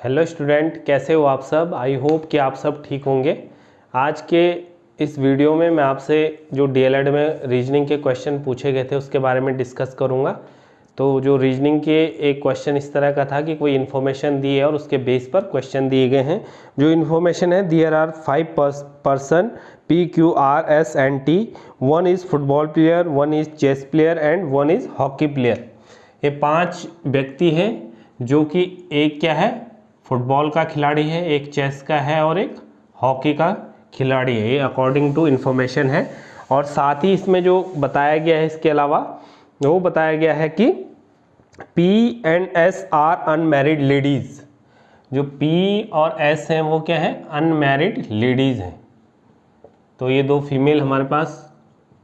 Hello student, कैसे हो आप सब। आई होप कि आप सब ठीक होंगे। आज के इस वीडियो में मैं आपसे जो डीएलएड में रीजनिंग के क्वेश्चन पूछे गए थे उसके बारे में डिस्कस करूंगा। तो जो रीजनिंग के एक क्वेश्चन इस तरह का था कि कोई इन्फॉर्मेशन दी है और उसके बेस पर क्वेश्चन दिए गए हैं। जो इन्फॉर्मेशन है, there are 5 person P, Q, R, S and T. One is football player, one is chess player and one is hockey player. ये 5 व्यक्ति हैं जो कि एक क्या है, फुटबॉल का खिलाड़ी है, एक चेस का है और एक हॉकी का खिलाड़ी है। ये अकॉर्डिंग टू इन्फॉर्मेशन है। और साथ ही इसमें जो बताया गया है, इसके अलावा वो बताया गया है कि P and S are unmarried ladies. जो P और S हैं वो क्या है, अनमैरिड लेडीज़ हैं। तो ये 2 फीमेल हमारे पास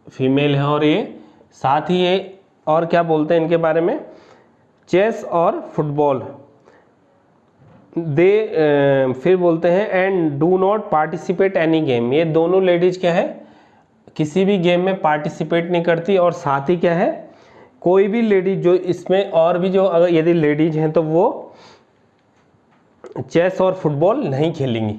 फीमेल है। और ये साथ ही ये और क्या बोलते हैं इनके बारे में, चेस और फुटबॉल फिर बोलते हैं and do not participate any game. ये दोनों लेडीज क्या है, किसी भी गेम में पार्टिसिपेट नहीं करती। और साथ ही क्या है, कोई भी लेडीज जो इसमें और भी जो अगर यदि लेडीज हैं तो वो चेस और फुटबॉल नहीं खेलेंगी।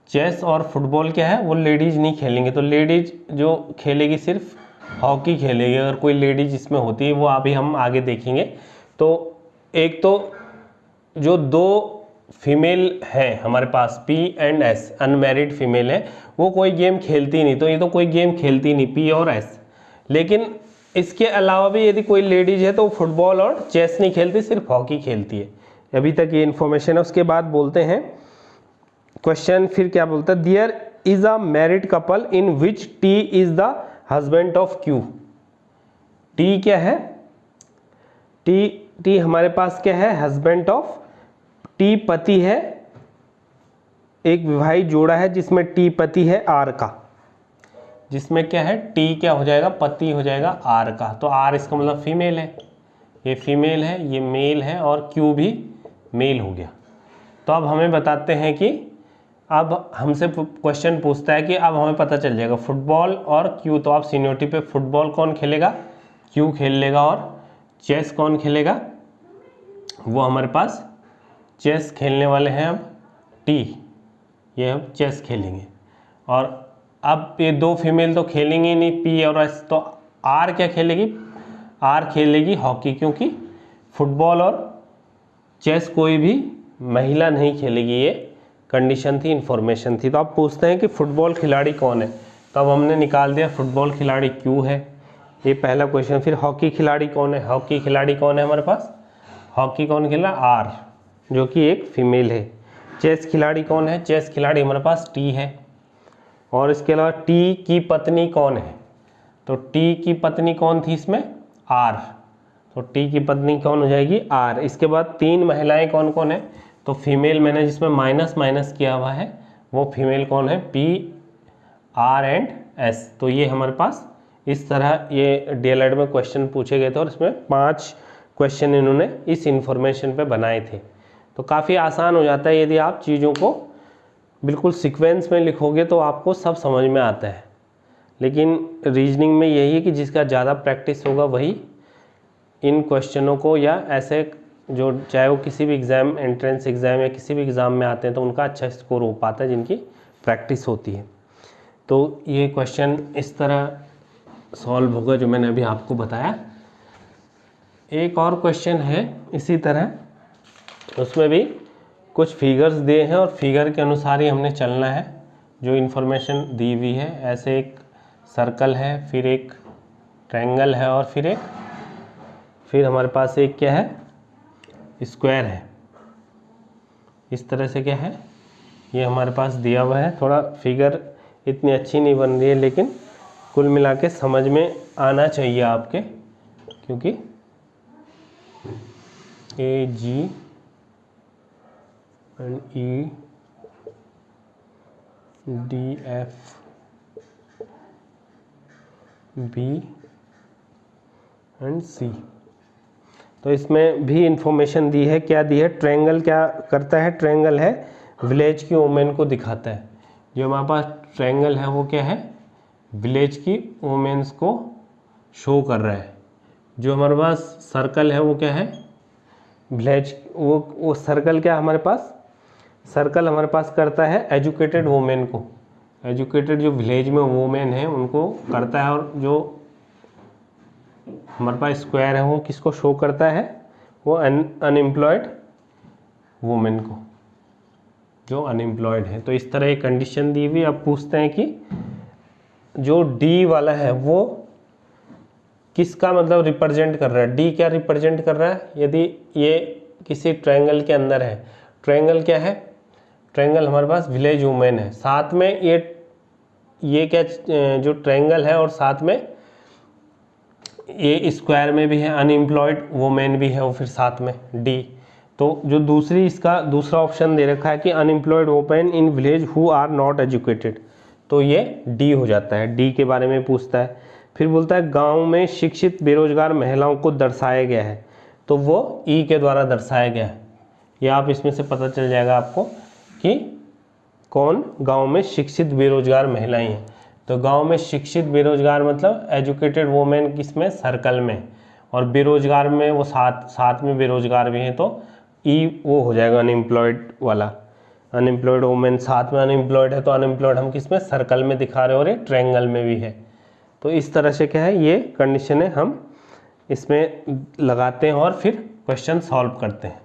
चेस और फुटबॉल क्या है, वो लेडीज नहीं खेलेंगे। तो लेडीज जो खेलेगी सिर्फ हॉकी खेलेगी। अगर कोई लेडीज इसमें होती है वो अभी हम आगे देखेंगे। तो एक तो जो 2 फीमेल है हमारे पास P and S, unmarried female है, वो कोई गेम खेलती नहीं। तो ये तो कोई गेम खेलती नहीं P और S। लेकिन इसके अलावा भी यदि कोई लेडीज है तो फुटबॉल और चेस नहीं खेलती, सिर्फ हॉकी खेलती है। अभी तक ये इन्फॉर्मेशन है। उसके बाद बोलते हैं क्वेश्चन, फिर क्या बोलता है, there is a married couple in which T is the husband of Q। T क्या है, T हमारे पास क्या है, हस्बैंड ऑफ T पति है। एक विवाहित जोड़ा है जिसमें T पति है R का, जिसमें क्या है T क्या हो जाएगा, पति हो जाएगा R का। तो R इसका मतलब फीमेल है, ये फीमेल है, ये मेल है और Q भी मेल हो गया। तो अब हमें बताते हैं कि अब हमसे क्वेश्चन पूछता है कि अब हमें पता चल जाएगा फुटबॉल और Q। तो आप सीनियरिटी पे फुटबॉल कौन खेलेगा, Q खेल लेगा। और चेस कौन खेलेगा, वो हमारे पास चेस खेलने वाले हैं अब T, ये हम चेस खेलेंगे। और अब ये 2 फीमेल तो खेलेंगे नहीं P और S। तो R क्या खेलेगी, R खेलेगी हॉकी, क्योंकि फुटबॉल और चेस कोई भी महिला नहीं खेलेगी। ये कंडीशन थी, इन्फॉर्मेशन थी। तो आप पूछते हैं कि फुटबॉल खिलाड़ी कौन है, तो अब हमने निकाल दिया फुटबॉल खिलाड़ी Q है, ये पहला क्वेश्चन। फिर हॉकी खिलाड़ी कौन है, हॉकी खिलाड़ी कौन है हमारे पास, हॉकी कौन खेला, R जो कि एक फीमेल है। चेस खिलाड़ी कौन है, चेस खिलाड़ी हमारे पास T है। और इसके अलावा T की पत्नी कौन है, तो T की पत्नी कौन थी इसमें, R। तो T की पत्नी कौन हो जाएगी, R। इसके बाद 3 महिलाएं कौन कौन है, तो फीमेल मैंने जिसमें माइनस माइनस किया हुआ है वो फीमेल कौन है, P, R एंड S। तो ये हमारे पास इस तरह ये डीएलएड में क्वेश्चन पूछे गए थे और इसमें 5 क्वेश्चन इन्होंने इस इंफॉर्मेशन पे बनाए थे। तो काफ़ी आसान हो जाता है यदि आप चीज़ों को बिल्कुल सीक्वेंस में लिखोगे तो आपको सब समझ में आता है। लेकिन रीजनिंग में यही है कि जिसका ज़्यादा प्रैक्टिस होगा वही इन क्वेश्चनों को, या ऐसे जो चाहे वो किसी भी एग्ज़ाम, एंट्रेंस एग्ज़ाम या किसी भी एग्ज़ाम में आते हैं तो उनका अच्छा स्कोर हो पाता है जिनकी प्रैक्टिस होती है। तो ये क्वेश्चन इस तरह सॉल्व होगा जो मैंने अभी आपको बताया। एक और क्वेश्चन है इसी तरह, उसमें भी कुछ फिगर्स दिए हैं और फिगर के अनुसार ही हमने चलना है जो इन्फॉर्मेशन दी हुई है। ऐसे एक सर्कल है, फिर एक ट्रायंगल है और फिर हमारे पास एक क्या है, स्क्वायर है। इस तरह से क्या है, ये हमारे पास दिया हुआ है। थोड़ा फिगर इतनी अच्छी नहीं बन रही है लेकिन कुल मिला के समझ में आना चाहिए आपके, क्योंकि AG and EDF B and C। तो इसमें भी इंफॉर्मेशन दी है। क्या दी है, ट्रायंगल क्या करता है, ट्रायंगल है विलेज की वुमेन को दिखाता है। जो हमारे पास ट्रायंगल है वो क्या है, विलेज की वुमेन्स को शो कर रहा है। जो हमारे पास सर्कल है वो क्या है, विलेज, वो सर्कल क्या हमारे पास सर्कल हमारे पास करता है एजुकेटेड वुमेन को, एजुकेटेड जो विलेज में वुमेन है उनको करता है, और जो हमारे पास स्क्वायर है वो किसको शो करता है, वो अनएम्प्लॉयड वुमेन को, जो अनएम्प्लॉयड है। तो इस तरह एक कंडीशन दी हुई। अब पूछते हैं कि जो डी वाला है वो किसका मतलब रिप्रेजेंट कर रहा है, डी क्या रिप्रेजेंट कर रहा है, यदि ये किसी ट्रायंगल के अंदर है, ट्रायंगल क्या है, ट्रायंगल हमारे पास विलेज वुमेन है, साथ में ये क्या जो ट्रायंगल है और साथ में ये स्क्वायर में भी है अनएम्प्लॉयड वुमेन भी है, और फिर साथ में डी। तो जो दूसरी इसका दूसरा ऑप्शन दे रखा है कि unemployed women in village who are not educated, तो ये डी हो जाता है, डी के बारे में पूछता है। फिर बोलता है गांव में शिक्षित बेरोजगार महिलाओं को दर्शाया गया है, तो वो ई के द्वारा दर्शाया गया है। या आप इसमें से पता चल जाएगा आपको कि कौन गांव में शिक्षित बेरोजगार महिलाएं हैं। तो गांव में शिक्षित बेरोजगार मतलब एजुकेटेड वुमेन किसमें, सर्कल में, और बेरोजगार में वो साथ में बेरोजगार भी हैं, तो ई वो हो जाएगा अनएम्प्लॉयड वाला। अनएम्प्लॉयड वुमेन साथ में अनएम्प्लॉयड है, तो अनएम्प्लॉयड हम किसमें, सर्कल में दिखा रहे हैं, और ये ट्रायंगल में भी है। तो इस तरह से क्या है, ये कंडीशन है, हम इसमें लगाते हैं और फिर क्वेश्चन सॉल्व करते हैं।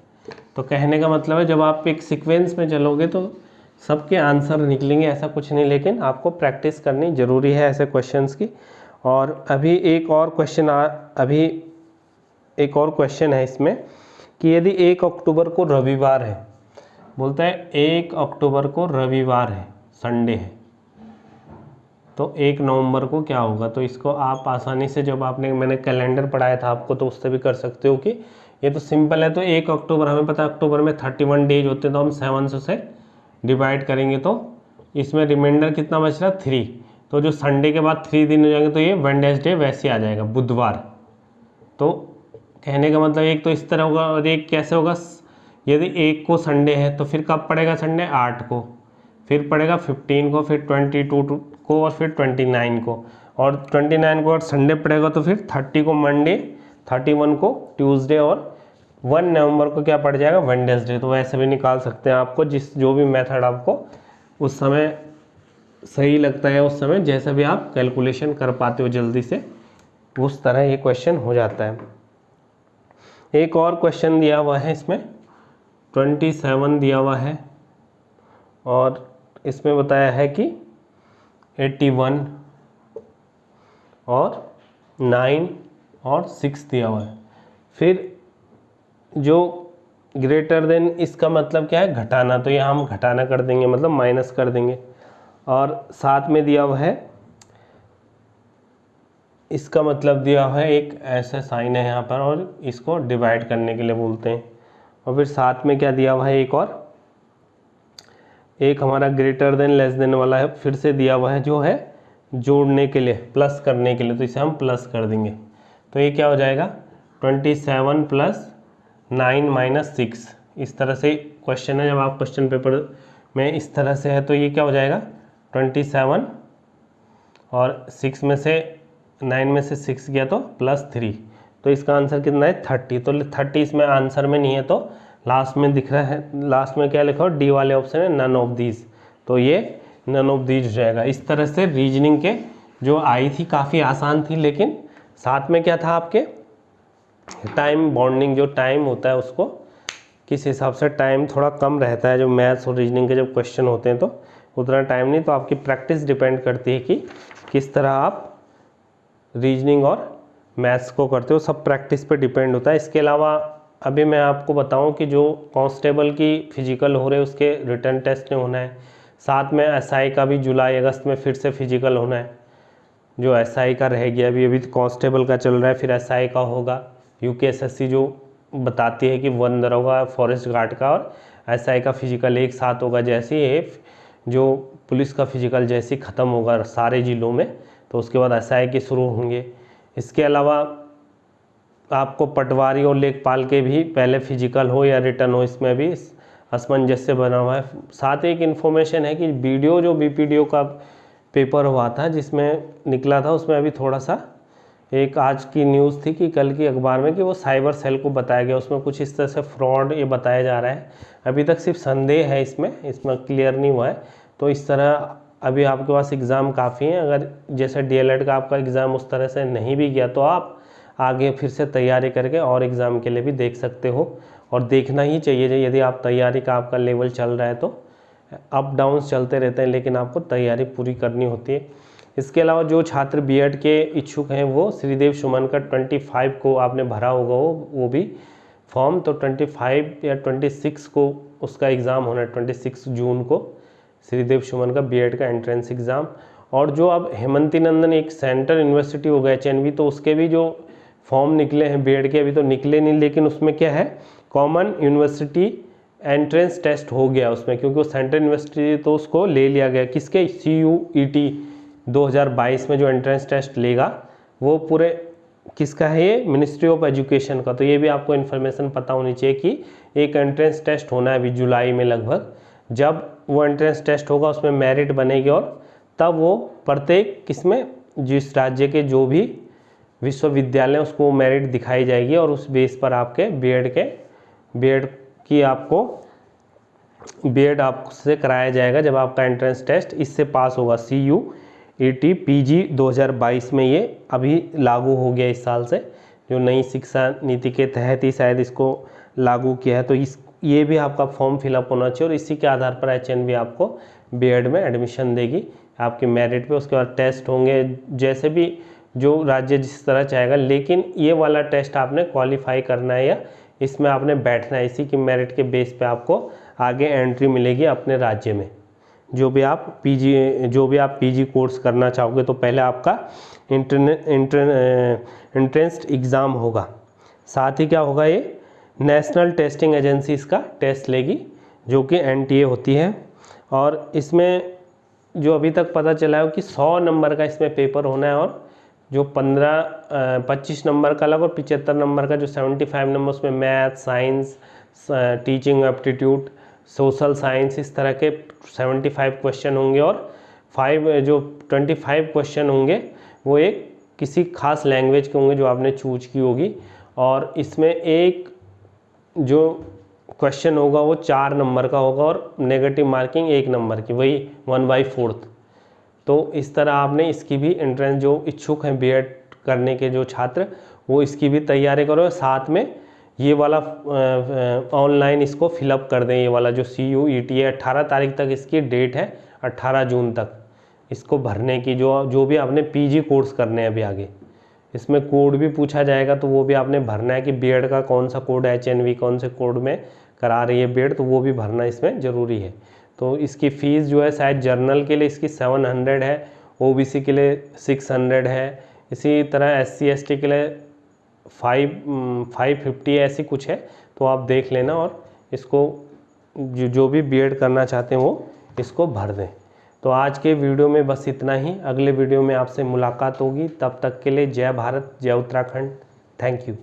तो कहने का मतलब है जब आप एक सीक्वेंस में चलोगे तो सबके आंसर निकलेंगे, ऐसा कुछ नहीं, लेकिन आपको प्रैक्टिस करनी ज़रूरी है ऐसे क्वेश्चंस की। और अभी एक और क्वेश्चन है इसमें कि यदि 1 अक्टूबर को रविवार है, बोलता है 1 अक्टूबर को रविवार है, संडे है, तो 1 नवंबर को क्या होगा। तो इसको आप आसानी से, जब मैंने कैलेंडर पढ़ाया था आपको, तो उससे भी कर सकते हो कि ये तो सिंपल है। तो 1 अक्टूबर हमें पता है अक्टूबर में 31 डेज होते हैं, तो हम 7 से डिवाइड करेंगे तो इसमें रिमाइंडर कितना बच रहा है, 3। तो जो संडे के बाद 3 दिन हो जाएंगे, तो ये वेडनेसडे वैसे आ जाएगा, बुधवार। तो कहने का मतलब एक तो इस तरह होगा, और एक कैसे होगा, यदि 1 को संडे है तो फिर कब पड़ेगा संडे, 8 को, फिर पड़ेगा 15 को, फिर 22 को, और फिर 29 को, और 29 को और संडे पड़ेगा तो फिर 30 को मंडे, 31 को ट्यूसडे, और 1 नवंबर को क्या पड़ जाएगा, वेडनेसडे। तो वैसे भी निकाल सकते हैं आपको, जो भी मेथड आपको उस समय सही लगता है, उस समय जैसा भी आप कैलकुलेशन कर पाते हो जल्दी से, उस तरह ये क्वेश्चन हो जाता है। एक और क्वेश्चन दिया हुआ है इसमें, 27 दिया हुआ है, और इसमें बताया है कि 81 और 9 और 6 दिया हुआ है। फिर जो ग्रेटर देन, इसका मतलब क्या है, घटाना, तो यहाँ हम घटाना कर देंगे, मतलब माइनस कर देंगे। और साथ में दिया हुआ है, इसका मतलब दिया हुआ है, एक ऐसा साइन है यहाँ पर, और इसको डिवाइड करने के लिए बोलते हैं। और फिर साथ में क्या दिया हुआ है, एक हमारा ग्रेटर देन लेस देन वाला है, फिर से दिया हुआ है, जो है जोड़ने के लिए, प्लस करने के लिए, तो इसे हम प्लस कर देंगे। तो ये क्या हो जाएगा, 27 + 9 - 6। इस तरह से क्वेश्चन है, जब आप क्वेश्चन पेपर में इस तरह से है तो ये क्या हो जाएगा, 27 और 6 में से 9 में से 6 गया तो +3, तो इसका आंसर कितना है, 30। तो 30 इसमें आंसर में नहीं है, तो लास्ट में दिख रहा है, लास्ट में क्या लिखा हो, डी वाले ऑप्शन है नन ऑफ दीज, तो ये नन ऑफ दीज हो जाएगा। इस तरह से रीजनिंग के जो आई थी काफ़ी आसान थी, लेकिन साथ में क्या था आपके, टाइम बॉन्डिंग, जो टाइम होता है उसको किस हिसाब से टाइम थोड़ा कम रहता है, जो मैथ्स और रीजनिंग के जब क्वेश्चन होते हैं तो उतना टाइम नहीं, तो आपकी प्रैक्टिस डिपेंड करती है कि किस तरह आप रीजनिंग और मैथ्स को करते हो, सब प्रैक्टिस पे डिपेंड होता है। इसके अलावा अभी मैं आपको बताऊं कि जो कांस्टेबल की फिजिकल हो रहे हैं उसके रिटर्न टेस्ट होना है, साथ में एसआई का भी जुलाई अगस्त में फिर से फिजिकल होना है। जो एसआई का रह गया अभी तो कांस्टेबल का चल रहा है, फिर एसआई का होगा। यूकेएसएससी जो बताती है कि वन दरोगा फॉरेस्ट गार्ड का और एसआई का फिजिकल एक साथ होगा, जैसे ये जो पुलिस का फिजिकल जैसे ख़त्म होगा सारे ज़िलों में, तो उसके बाद एसआई के शुरू होंगे। इसके अलावा आपको पटवारी और लेखपाल के भी पहले फिजिकल हो या रिटर्न हो, इसमें भी असमंजस्य बना हुआ है। साथ ही एक इन्फॉर्मेशन है कि वीडियो जो बीपीडीओ का पेपर हुआ था जिसमें निकला था, उसमें अभी थोड़ा सा एक आज की न्यूज़ थी कि कल की अखबार में कि वो साइबर सेल को बताया गया, उसमें कुछ इस तरह से फ्रॉड ये बताया जा रहा है। अभी तक सिर्फ संदेह है, इसमें क्लियर नहीं हुआ है। तो इस तरह अभी आपके पास एग्ज़ाम काफ़ी हैं। अगर जैसे डीएलएड का आपका एग्ज़ाम उस तरह से नहीं भी गया तो आप आगे फिर से तैयारी करके और एग्ज़ाम के लिए भी देख सकते हो, और देखना ही चाहिए। यदि आप तैयारी का आपका लेवल चल रहा है तो अप डाउन्स चलते रहते हैं, लेकिन आपको तैयारी पूरी करनी होती है। इसके अलावा जो छात्र बीएड के इच्छुक हैं वो श्रीदेव सुमन का 25 को आपने भरा होगा वो भी फॉर्म, तो 25 या 26 को उसका एग्ज़ाम होना है, 26 जून को श्रीदेव सुमन का बीएड का एंट्रेंस एग्ज़ाम। और जो अब हेमंती नंदन एक सेंट्रल यूनिवर्सिटी हो गया एचएनवी, तो उसके भी जो फॉर्म निकले हैं बीएड के, अभी तो निकले नहीं, लेकिन उसमें क्या है कॉमन यूनिवर्सिटी एंट्रेंस टेस्ट हो गया उसमें, क्योंकि वो सेंट्रल यूनिवर्सिटी तो उसको ले लिया गया। किसके? CUET 2022 में जो एंट्रेंस टेस्ट लेगा वो पूरे किसका है? ये मिनिस्ट्री ऑफ एजुकेशन का। तो ये भी आपको इन्फॉर्मेशन पता होनी चाहिए कि एक एंट्रेंस टेस्ट होना है अभी जुलाई में लगभग। जब वो एंट्रेंस टेस्ट होगा उसमें मेरिट बनेगी, और तब वो प्रत्येक किसमें जिस राज्य के जो भी विश्वविद्यालय उसको मेरिट दिखाई जाएगी, और उस बेस पर आपके बीएड आपसे कराया जाएगा जब आपका एंट्रेंस टेस्ट इससे पास होगा। CUET PG 2022 में ये अभी लागू हो गया इस साल से, जो नई शिक्षा नीति के तहत ही शायद इसको लागू किया है। तो ये भी आपका फॉर्म फिलअप होना चाहिए, और इसी के आधार पर एचएनवी आपको बीएड में एडमिशन देगी आपके मेरिट पे। उसके बाद टेस्ट होंगे, जैसे भी जो राज्य जिस तरह चाहेगा, लेकिन ये वाला टेस्ट आपने क्वालिफाई करना है या इसमें आपने बैठना है। इसी की मेरिट के बेस पे आपको आगे एंट्री मिलेगी अपने राज्य में। जो भी आप पीजी कोर्स करना चाहोगे तो पहले आपका एंट्रेंस एग्ज़ाम होगा। साथ ही क्या होगा, ये नेशनल टेस्टिंग एजेंसी इसका टेस्ट लेगी, जो कि NTA होती है। और इसमें जो अभी तक पता चला है कि 100 नंबर का इसमें पेपर होना है, और जो 25 नंबर का अलग और 75 नंबर का जो 75 नंबर, उसमें math, science, teaching aptitude, social science, इस तरह के 75 क्वेश्चन होंगे। और 25 क्वेश्चन होंगे वो एक किसी खास लैंग्वेज के होंगे जो आपने चूज की होगी। और इसमें एक जो क्वेश्चन होगा वो 4 नंबर का होगा, और नेगेटिव मार्किंग 1 नंबर की, वही 1/4। तो इस तरह आपने इसकी भी एंट्रेंस, जो इच्छुक हैं बीएड करने के जो छात्र, वो इसकी भी तैयारी करो। साथ में ये वाला ऑनलाइन इसको फिलअप कर दें। ये वाला जो CUET है 18 तारीख तक इसकी डेट है, 18 जून तक इसको भरने की। जो भी आपने पीजी कोर्स करने हैं अभी आगे, इसमें कोड भी पूछा जाएगा, तो वो भी आपने भरना है कि बीएड का कौन सा कोड है, एचएनवी कौन से कोड में करा रही है बीएड, तो वो भी भरना इसमें ज़रूरी है। तो इसकी फ़ीस जो है शायद जर्नल के लिए इसकी 700 है, ओबीसी के लिए 600 है, इसी तरह SC ST के लिए 550 ऐसी कुछ है। तो आप देख लेना, और इसको जो भी बीएड करना चाहते हैं वो इसको भर दें। तो आज के वीडियो में बस इतना ही। अगले वीडियो में आपसे मुलाकात होगी, तब तक के लिए जय भारत, जय उत्तराखंड। Thank you.